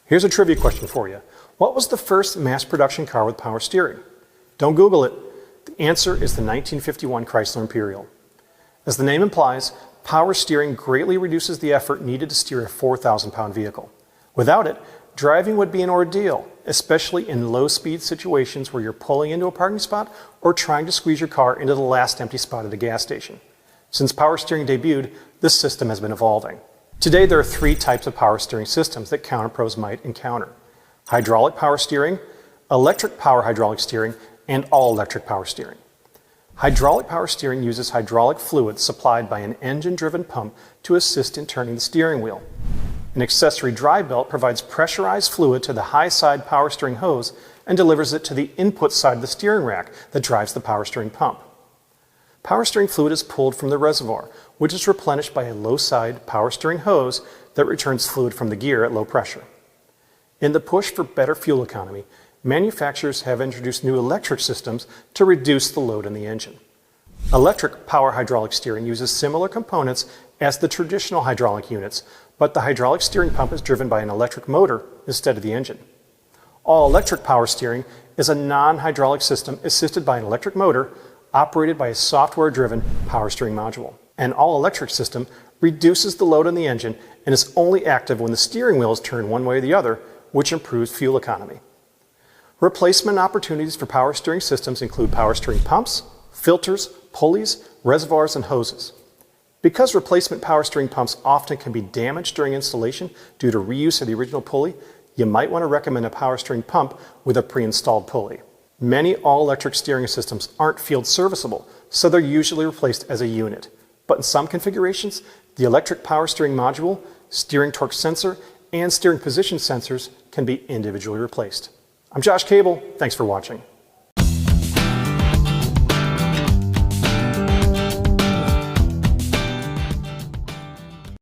Here's a trivia question for you. What was the first mass production car with power steering? Don't Google it. The answer is the 1951 Chrysler Imperial. As the name implies, power steering greatly reduces the effort needed to steer a 4,000-pound vehicle. Without it, driving would be an ordeal, especially in low-speed situations where you're pulling into a parking spot or trying to squeeze your car into the last empty spot at a gas station. Since power steering debuted, this system has been evolving. Today, there are three types of power steering systems that counter pros might encounter: hydraulic power steering, electric power hydraulic steering, and all-electric power steering. Hydraulic power steering uses hydraulic fluid supplied by an engine-driven pump to assist in turning the steering wheel. An accessory drive belt provides pressurized fluid to the high-side power steering hose and delivers it to the input side of the steering rack that drives the power steering pump. Power steering fluid is pulled from the reservoir, which is replenished by a low-side power steering hose that returns fluid from the gear at low pressure. In the push for better fuel economy, manufacturers have introduced new electric systems to reduce the load in the engine. Electric power hydraulic steering uses similar components as the traditional hydraulic units, but the hydraulic steering pump is driven by an electric motor instead of the engine. All-electric power steering is a non-hydraulic system assisted by an electric motor operated by a software-driven power steering module. An all-electric system reduces the load on the engine and is only active when the steering wheel is turned one way or the other, which improves fuel economy. Replacement opportunities for power steering systems include power steering pumps, filters, pulleys, reservoirs, and hoses. Because replacement power steering pumps often can be damaged during installation due to reuse of the original pulley, you might want to recommend a power steering pump with a pre-installed pulley. Many all-electric steering systems aren't field serviceable, so they're usually replaced as a unit. But in some configurations, the electric power steering module, steering torque sensor, and steering position sensors can be individually replaced. I'm Josh Cable. Thanks for watching.